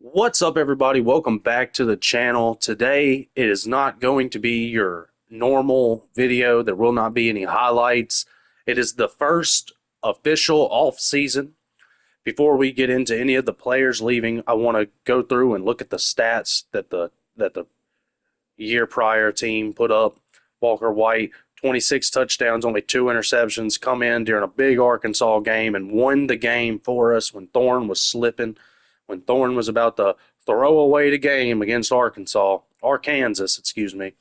What's up, everybody? Welcome back to the channel. Today, it is not going to be your normal video. There will not be any highlights. It is the first official off season. Before we get into any of the players leaving, I want to go through and look at the stats that the year prior team put up. Walker White, 26 touchdowns, only 2 interceptions, come in during a big Arkansas game and won the game for us when Thorne was slipping. When Thorne was about to throw away the game against Arkansas, excuse me,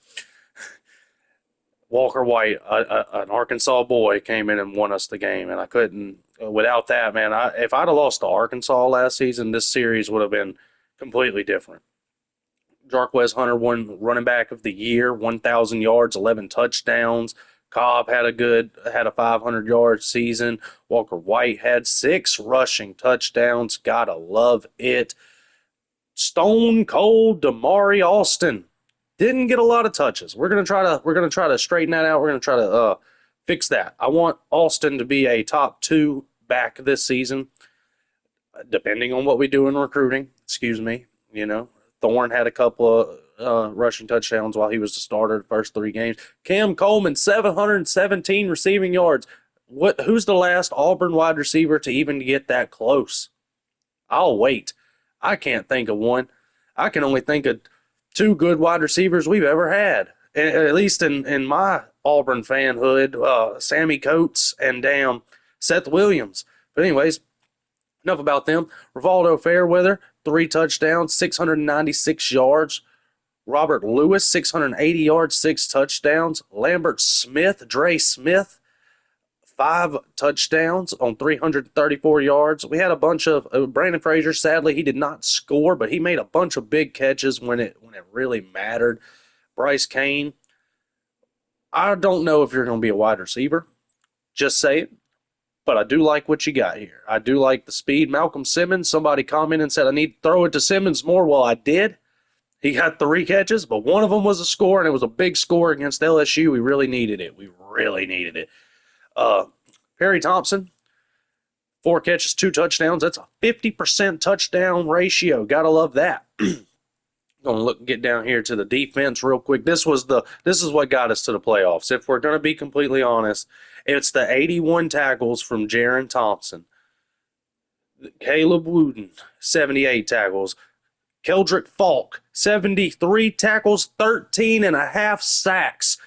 Walker White, an Arkansas boy, came in and won us the game, and I couldn't. Without that, man, if I'd have lost to Arkansas last season, this series would have been completely different. Jarquez Hunter won running back of the year, 1,000 yards, 11 touchdowns. Cobb had a 500-yard season. Walker White had 6 rushing touchdowns. Gotta love it. Stone Cold Damari Alston didn't get a lot of touches. We're gonna try to straighten that out. We're gonna try to fix that. I want Alston to be a top 2 back this season, depending on what we do in recruiting. Excuse me. Thorne had a couple of rushing touchdowns while he was the starter the first 3 games. Cam Coleman, 717 receiving yards. Who's the last Auburn wide receiver to even get that close? I'll wait. I can't think of one. I can only think of 2 good wide receivers we've ever had, at least in my Auburn fanhood, Sammy Coates and Seth Williams. But anyways, enough about them. Rivaldo Fairweather, 3 touchdowns, 696 yards. Robert Lewis, 680 yards, 6 touchdowns. Lambert Smith, Dre Smith, 5 touchdowns on 334 yards. We had a bunch of Brandon Frazier. Sadly, he did not score, but he made a bunch of big catches when it really mattered. Bryce Kane, I don't know if you're going to be a wide receiver. Just say it. But I do like what you got here. I do like the speed. Malcolm Simmons, somebody commented and said, I need to throw it to Simmons more. Well, I did. He got 3 catches, but one of them was a score, and it was a big score against LSU. We really needed it. Perry Thompson, 4 catches, 2 touchdowns. That's a 50% touchdown ratio. Gotta love that. Gonna get down here to the defense real quick. This is what got us to the playoffs. If we're gonna be completely honest, it's the 81 tackles from Jaron Thompson. Caleb Wooden, 78 tackles. Keldrick Falk, 73 tackles, 13 and a half sacks.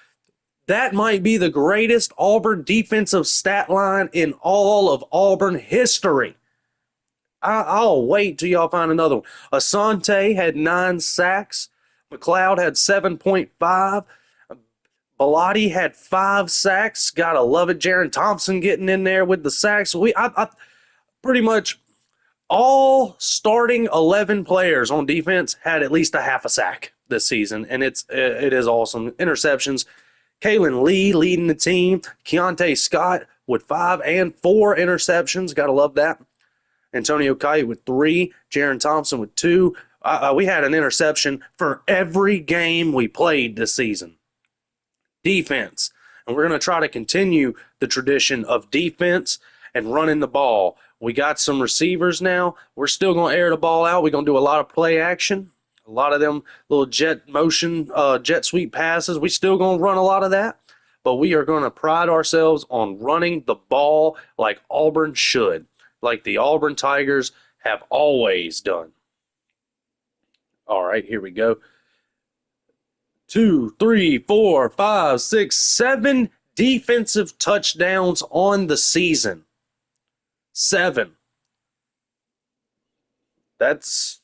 That might be the greatest Auburn defensive stat line in all of Auburn history. I'll wait till y'all find another one. Asante had 9 sacks. McLeod had 7.5. Bellotti had 5 sacks. Gotta love it. Jaron Thompson getting in there with the sacks. I pretty much all starting 11 players on defense had at least a half a sack this season, and it is awesome. Interceptions. Kalen Lee leading the team. Keontae Scott with 5 and 4 interceptions. Gotta love that. Antonio Kite with 3. Jaron Thompson with 2. We had an interception for every game we played this season. Defense. And we're going to try to continue the tradition of defense and running the ball. We got some receivers now. We're still going to air the ball out. We're going to do a lot of play action. A lot of them little jet sweep passes. We still going to run a lot of that. But we are going to pride ourselves on running the ball like Auburn should. Like the Auburn Tigers have always done. All right, here we go. 2, 3, 4, 5, 6, 7 defensive touchdowns on the season. 7. That's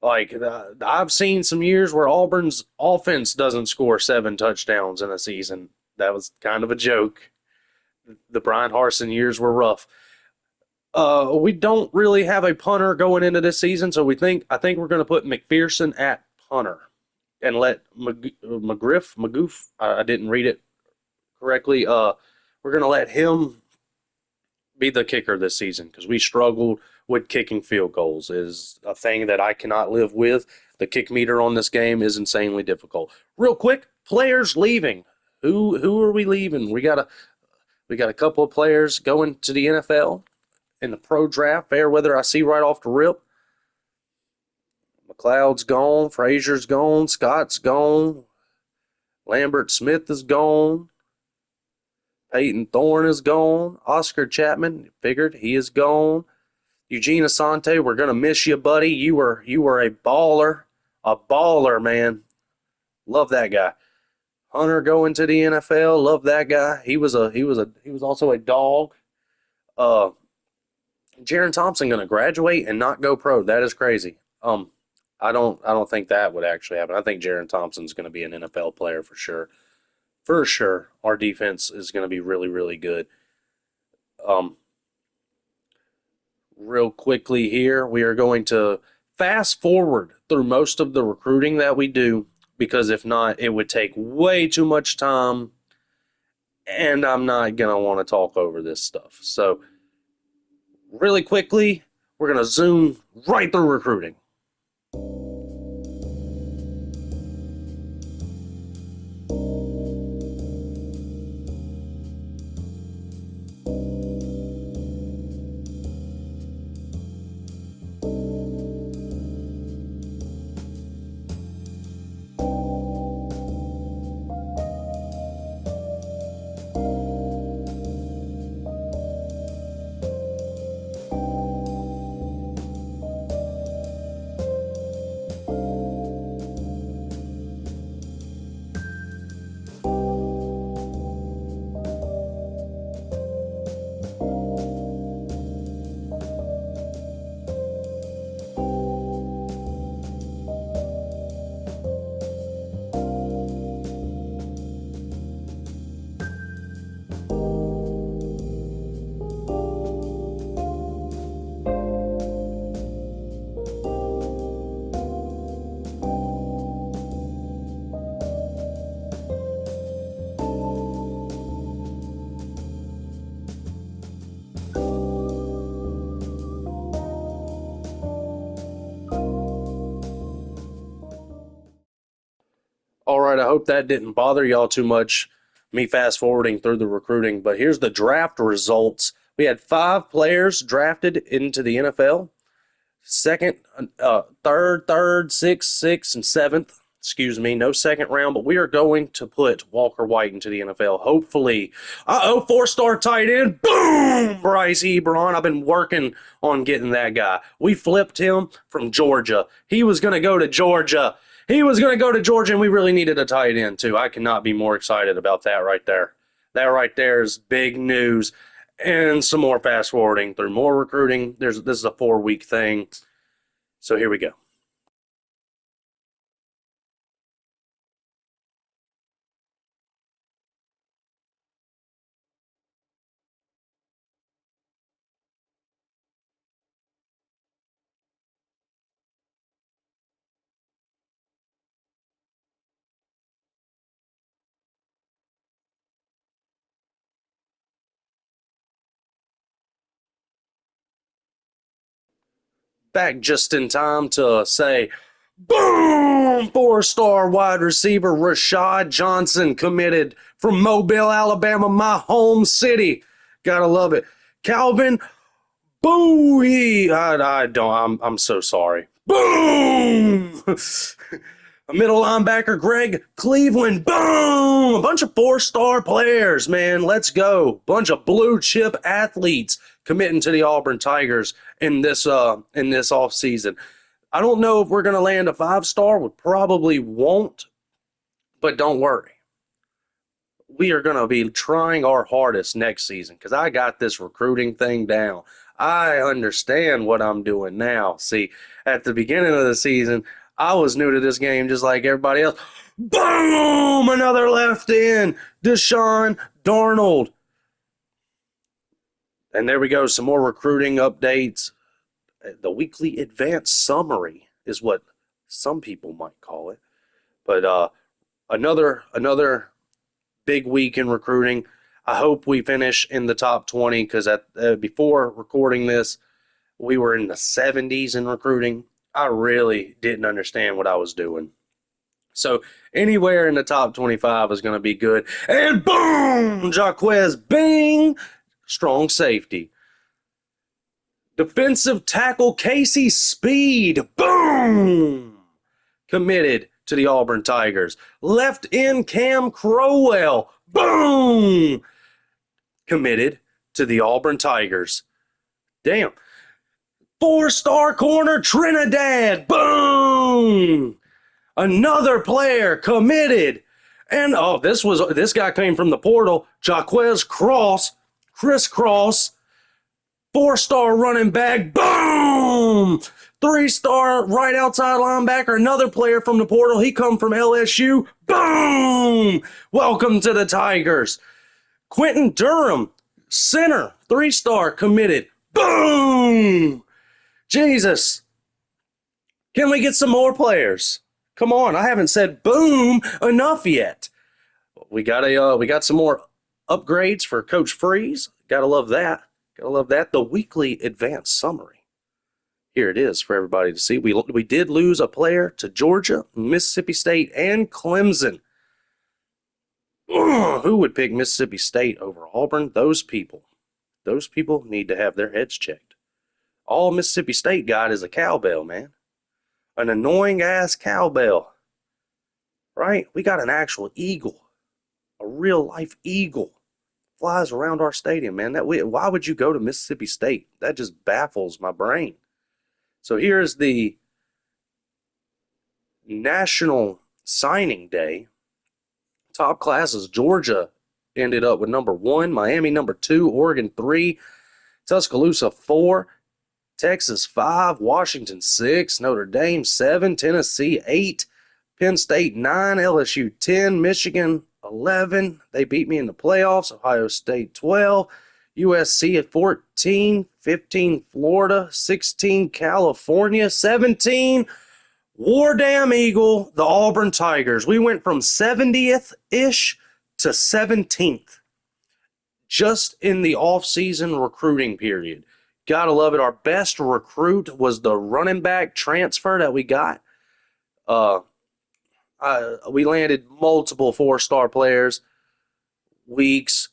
like, I've seen some years where Auburn's offense doesn't score 7 touchdowns in a season. That was kind of a joke. The Brian Harsin years were rough. We don't really have a punter going into this season, so I think we're going to put McPherson at punter and let McGoof, I didn't read it correctly. We're going to let him be the kicker this season because we struggled with kicking field goals. Is a thing that I cannot live with. The kick meter on this game is insanely difficult. Real quick, players leaving. Who are we leaving? We got a couple of players going to the NFL. In the pro draft. Fairweather, I see right off the rip. McLeod's gone. Frazier's gone. Scott's gone. Lambert Smith is gone. Peyton Thorne is gone. Oscar Chapman, figured he is gone. Eugene Asante, we're gonna miss you, buddy. You were a baller, man. Love that guy. Hunter going to the NFL, love that guy. He was also a dog. Jaron Thompson gonna graduate and not go pro. That is crazy. I don't think that would actually happen. I think Jaron Thompson's gonna be an NFL player for sure. For sure, our defense is gonna be really, really good. Real quickly here, we are going to fast forward through most of the recruiting that we do, because if not, it would take way too much time, and I'm not going to want to talk over this stuff. So, really quickly, we're going to zoom right through recruiting. All right, I hope that didn't bother y'all too much, me fast forwarding through the recruiting. But here's the draft results. We had 5 players drafted into the NFL. Second, third, sixth, and seventh. Excuse me, no second round, but we are going to put Walker White into the NFL. Hopefully. 4-star tight end. Boom! Bryce Ebron. I've been working on getting that guy. We flipped him from Georgia. He was going to go to Georgia. And we really needed a tight end, too. I cannot be more excited about that right there. That right there is big news. And some more fast forwarding through more recruiting. This is a 4-week thing. So here we go. Back just in time to say, boom! 4-star wide receiver Rashad Johnson committed from Mobile, Alabama, my home city. Gotta love it. Calvin Bowie. I'm so sorry. Boom! A middle linebacker, Greg Cleveland. Boom! A bunch of 4-star players, man. Let's go. Bunch of blue chip athletes committing to the Auburn Tigers in this offseason. I don't know if we're going to land a 5-star. We probably won't, but don't worry. We are going to be trying our hardest next season because I got this recruiting thing down. I understand what I'm doing now. See, at the beginning of the season, I was new to this game just like everybody else. Boom! Another left in. Deshaun Darnold. And there we go. Some more recruiting updates. The weekly advanced summary is what some people might call it. But another big week in recruiting. I hope we finish in the top 20 because before recording this, we were in the 70s in recruiting. I really didn't understand what I was doing. So anywhere in the top 25 is going to be good. And boom! Jaquez Bing! Strong safety. Defensive tackle Casey Speed. Boom! committed to the Auburn Tigers. Left end Cam Crowell, boom, committed to the Auburn Tigers. Damn. 4-star corner Trinidad, boom, another player committed. And this guy came from the portal, Jaquez Cross, Chris Cross, 4-star running back, boom, 3-star right outside linebacker, another player from the portal. He come from LSU, boom, welcome to the Tigers. Quentin Durham, center, 3-star committed, boom. Jesus, can we get some more players? Come on, I haven't said boom enough yet. We got some more upgrades for Coach Freeze. Gotta love that. Gotta love that. The weekly advanced summary. Here it is for everybody to see. We did lose a player to Georgia, Mississippi State, and Clemson. Who would pick Mississippi State over Auburn? Those people need to have their heads checked. All Mississippi State got is a cowbell, man. An annoying ass cowbell. Right? We got an actual eagle. A real life eagle. Flies around our stadium, man. Why would you go to Mississippi State? That just baffles my brain. So here's the National Signing Day. Top classes. Georgia ended up with number 1, Miami number 2, Oregon 3, Tuscaloosa 4, Texas 5, Washington 6, Notre Dame 7, Tennessee 8, Penn State 9, LSU 10, Michigan 11. They beat me in the playoffs. Ohio State 12, USC at 14, 15 Florida, 16 California, 17 War Damn Eagle, the Auburn Tigers. We went from 70th-ish to 17th just in the off-season recruiting period. Gotta love it. Our best recruit was the running back transfer that we got. We landed multiple 4-star players. Weeks.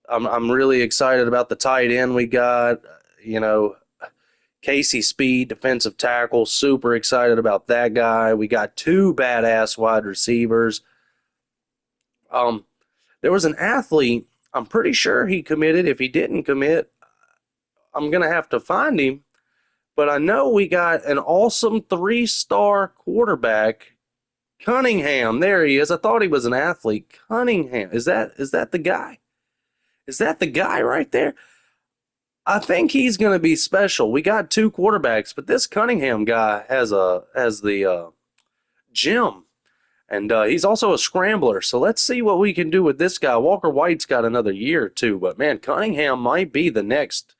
I'm really excited about the tight end we got. Casey Speed, defensive tackle. Super excited about that guy. We got 2 badass wide receivers. There was an athlete. I'm pretty sure he committed. If he didn't commit, I'm going to have to find him, but I know we got an awesome 3-star quarterback, Cunningham. There he is. I thought he was an athlete. Cunningham. Is that the guy? Is that the guy right there? I think he's going to be special. We got 2 quarterbacks, but this Cunningham guy has the gym, and he's also a scrambler. So let's see what we can do with this guy. Walker White's got another year or 2, but man, Cunningham might be the next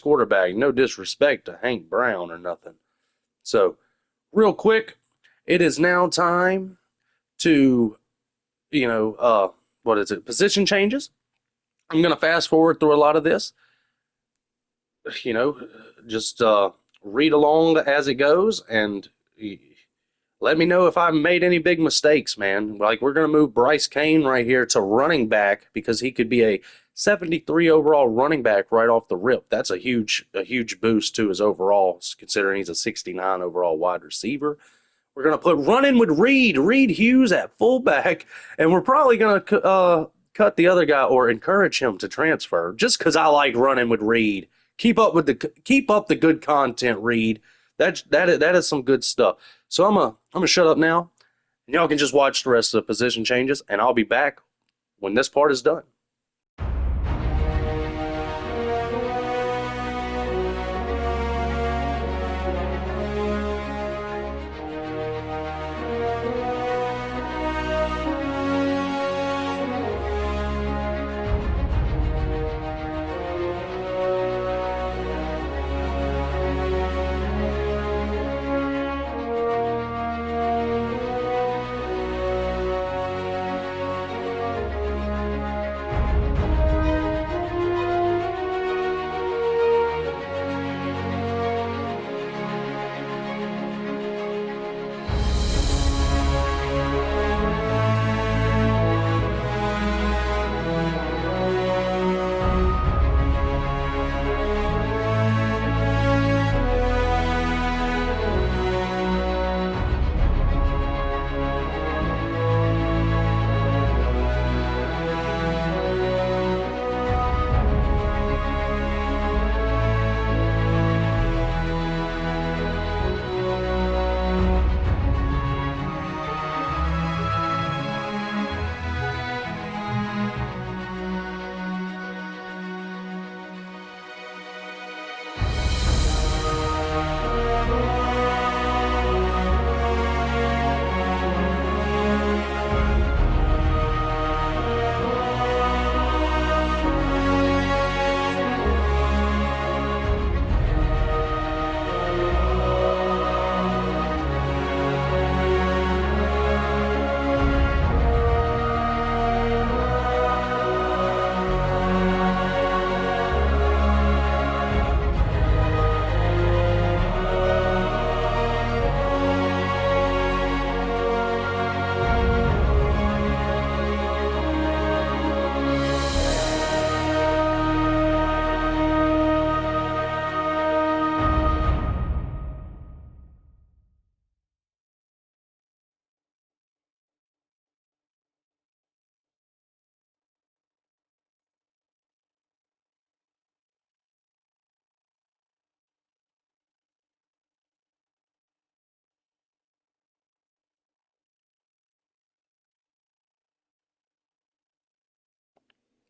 quarterback. No disrespect to Hank Brown or nothing. So, real quick, it is now time to, position changes. I'm going to fast forward through a lot of this. Just read along as it goes and let me know if I've made any big mistakes, man. Like, we're going to move Bryce Kane right here to running back because he could be a 73 overall running back right off the rip. That's a huge boost to his overalls, considering he's a 69 overall wide receiver. We're going to put running with Reed Hughes at fullback, and we're probably going to cut the other guy or encourage him to transfer just because I like running with Reed. Keep up the good content, Reed. That is some good stuff. So I'm gonna shut up now, and y'all can just watch the rest of the position changes, and I'll be back when this part is done.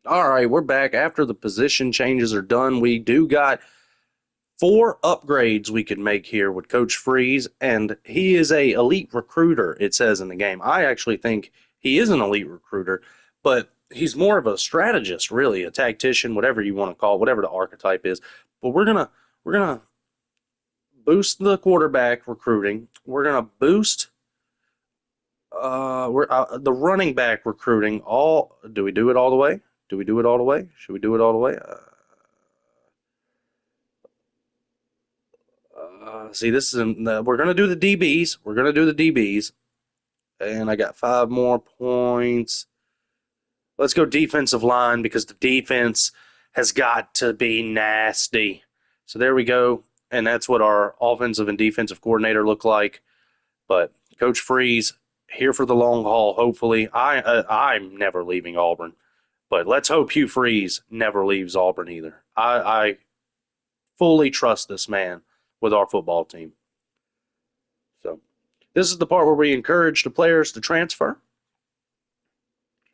All right, we're back after the position changes are done. We do got 4 upgrades we could make here with Coach Freeze, and he is a elite recruiter, it says in the game. I actually think he is an elite recruiter, but he's more of a strategist, really, a tactician, whatever you want to call it, whatever the archetype is. But we're gonna boost the quarterback recruiting. We're gonna boost the running back recruiting. All do we do it all the way? Do we do it all the way? Should we do it all the way? See, this is we're gonna do the DBs. We're gonna do the DBs, and I got 5 more points. Let's go defensive line because the defense has got to be nasty. So there we go, and that's what our offensive and defensive coordinator look like. But Coach Freeze here for the long haul. Hopefully, I'm never leaving Auburn, but let's hope Hugh Freeze never leaves Auburn either. I fully trust this man with our football team. So this is the part where we encourage the players to transfer.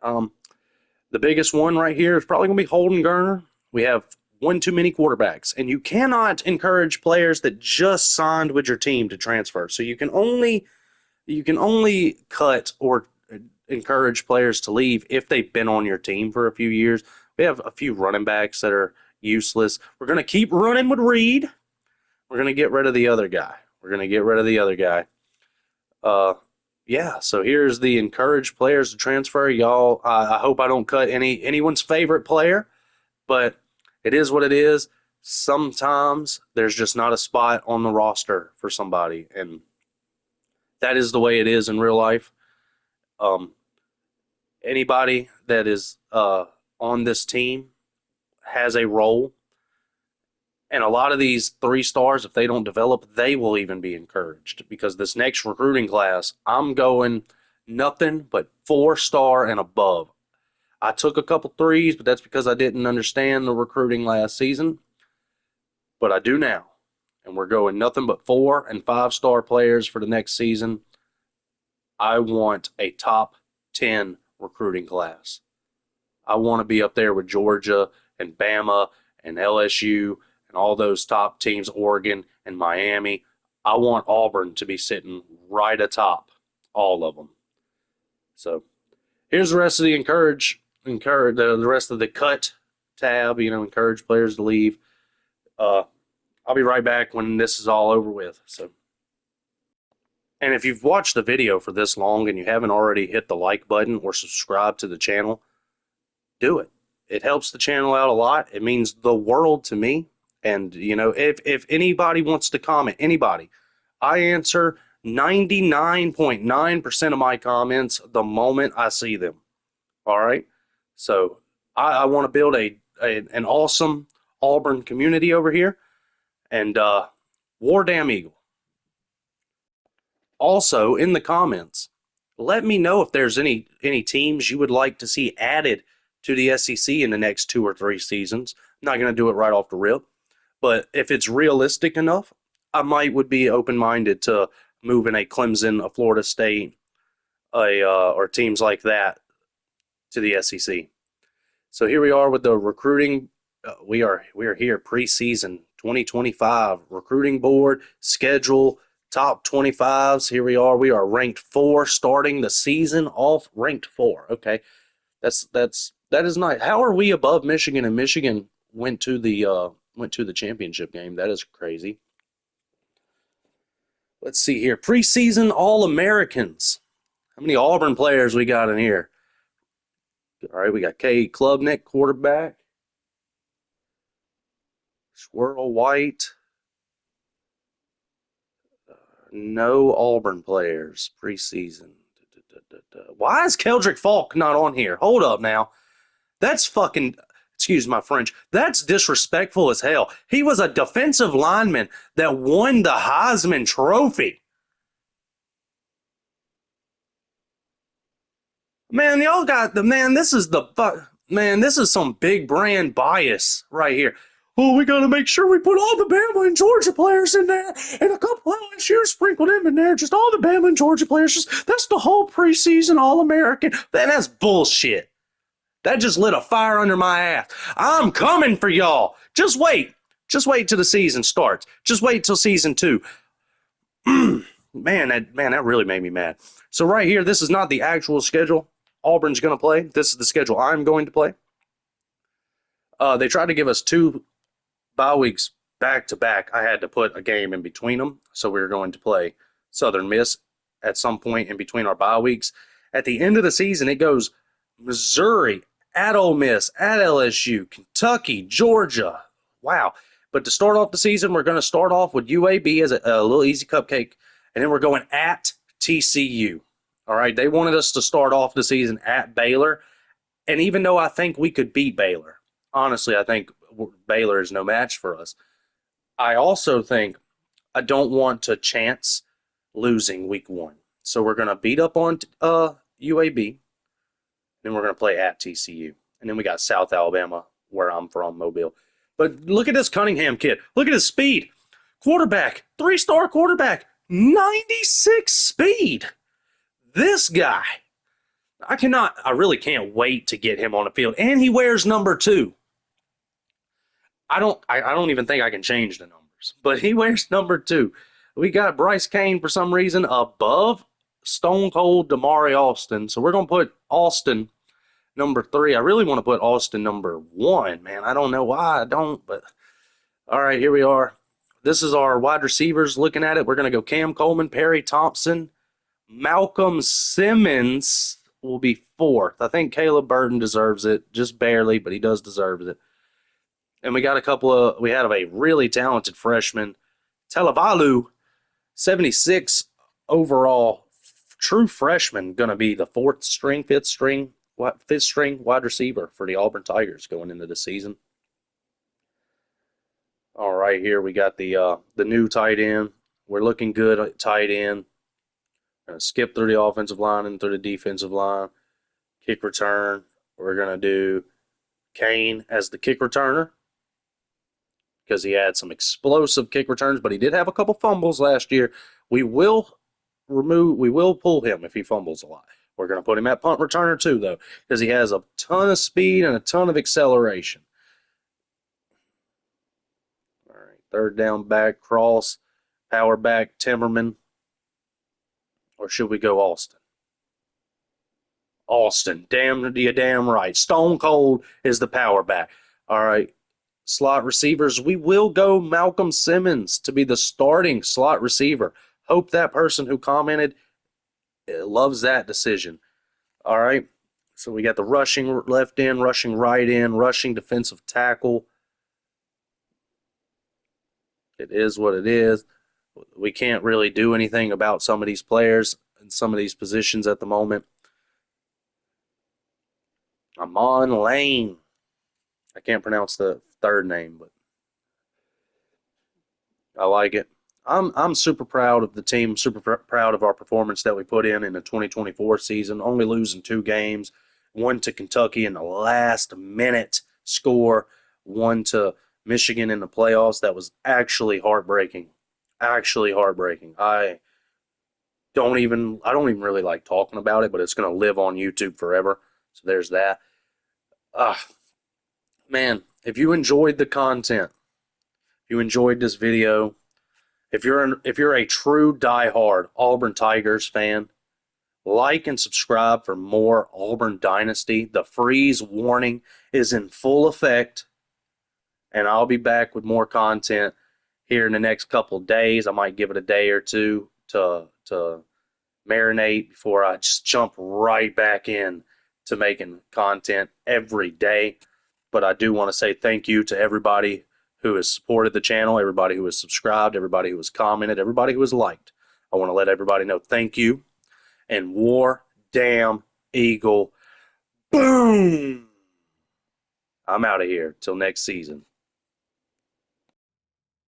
The biggest one right here is probably going to be Holden Geriner. We have one too many quarterbacks, and you cannot encourage players that just signed with your team to transfer. So you can only cut or encourage players to leave if they've been on your team for a few years. We have a few running backs that are useless. We're going to keep running with Reed. We're going to get rid of the other guy. Yeah, so here's the encourage players to transfer. Y'all, I hope I don't cut anyone's favorite player, but it is what it is. Sometimes there's just not a spot on the roster for somebody, and that is the way it is in real life. Anybody that is on this team has a role, and a lot of these 3 stars, if they don't develop, they will even be encouraged because this next recruiting class, I'm going nothing but 4-star and above. I took a couple 3s, but that's because I didn't understand the recruiting last season. But I do now. And we're going nothing but 4 and 5-star players for the next season. I want a top 10 recruiting class. I want to be up there with Georgia and Bama and LSU and all those top teams, Oregon and Miami. I want Auburn to be sitting right atop all of them. So here's the rest of the the rest of the cut tab, encourage players to leave. I'll be right back when this is all over with. So, and if you've watched the video for this long and you haven't already hit the like button or subscribe to the channel, do it. It helps the channel out a lot. It means the world to me. And, if anybody wants to comment, anybody, I answer 99.9% of my comments the moment I see them. All right? So I want to build an awesome Auburn community over here. And War Damn Eagle. Also, in the comments, let me know if there's any teams you would like to see added to the SEC in the next 2 or 3 seasons. I'm not going to do it right off the rip. But if it's realistic enough, I would be open-minded to moving a Clemson, a Florida State, or teams like that to the SEC. So here we are with the recruiting. We are here preseason 2025 recruiting board schedule, top 25s. Here we are. We are ranked 4 starting the season off ranked 4. Okay, that is nice. How are we above Michigan? And Michigan went to the championship game. That is crazy. Let's see here. Preseason All-Americans. How many Auburn players we got in here? All right, we got K. Klubnik, quarterback. Squirrel White. No Auburn players preseason. Why is Keldrick Falk not on here? Hold up now. That's fucking... Excuse my French, that's disrespectful as hell. He was a defensive lineman that won the Heisman Trophy. Man, y'all got this is some big brand bias right here. Oh, we got to make sure we put all the Bama and Georgia players in there and a couple LSU sprinkled in there. Just all the Bama and Georgia players. That's the whole preseason All-American. Man, that's bullshit. That just lit a fire under my ass. I'm coming for y'all. Just wait. Just wait till the season starts. Just wait till season 2. That really made me mad. So right here, this is not the actual schedule Auburn's going to play. This is the schedule I'm going to play. They tried to give us 2 bye weeks back to back. I had to put a game in between them. So we were going to play Southern Miss at some point in between our bye weeks. At the end of the season, it goes Missouri, at Ole Miss, at LSU, Kentucky, Georgia. Wow. But to start off the season, we're going to start off with UAB as a little easy cupcake. And then we're going at TCU. All right. They wanted us to start off the season at Baylor. And even though I think we could beat Baylor, honestly, I think Baylor is no match for us. I also think I don't want to chance losing week 1. So we're going to beat up on UAB. Then we're going to play at TCU. And then we got South Alabama, where I'm from, Mobile. But look at this Cunningham kid. Look at his speed. Quarterback, 3-star quarterback, 96 speed. This guy, I really can't wait to get him on the field. And he wears number 2. I don't even think I can change the numbers, but he wears number 2. We got Bryce Kane for some reason above Stone Cold Damari Alston. So we're going to put Alston number 3. I really want to put Alston number 1, man. I don't know why I don't, but all right, here we are. This is our wide receivers looking at it. We're going to go Cam Coleman, Perry Thompson, Malcolm Simmons will be 4th. I think Caleb Burton deserves it, just barely, but he does deserve it. And we got we had a really talented freshman, Talavalu, 76 overall, true freshman, going to be the 5th string wide receiver for the Auburn Tigers going into the season. All right, here we got the new tight end. We're looking good at tight end. Going to skip through the offensive line and through the defensive line. Kick return. We're going to do Kane as the kick returner because he had some explosive kick returns, but he did have a couple fumbles last year. We will pull him if he fumbles a lot. We're going to put him at punt returner too, though, because he has a ton of speed and a ton of acceleration. All right, 3rd down back, cross, power back, Timmerman. Or should we go Alston? Alston, damn right. Stone Cold is the power back. All right, slot receivers, we will go Malcolm Simmons to be the starting slot receiver. Hope that person who commented loves that decision. All right, so we got the rushing left end, rushing right end, rushing defensive tackle. It is what it is. We can't really do anything about some of these players and some of these positions at the moment. Amon Lane. I can't pronounce the 3rd name, but I like it. I'm super proud of the team, super proud of our performance that we put in the 2024 season, only losing 2 games, 1 to Kentucky in the last minute score, 1 to Michigan in the playoffs. That was actually heartbreaking. I don't even really like talking about it, but it's going to live on YouTube forever. So there's that. Man, if you enjoyed the content, if you enjoyed this video, if you're a true diehard Auburn Tigers fan, like and subscribe for more Auburn Dynasty. The freeze warning is in full effect, and I'll be back with more content here in the next couple days. I might give it a day or 2 to marinate before I just jump right back in to making content every day. But I do want to say thank you to everybody who has supported the channel, everybody who has subscribed, everybody who has commented, everybody who has liked. I want to let everybody know thank you. And War Damn Eagle. Boom! I'm out of here till next season.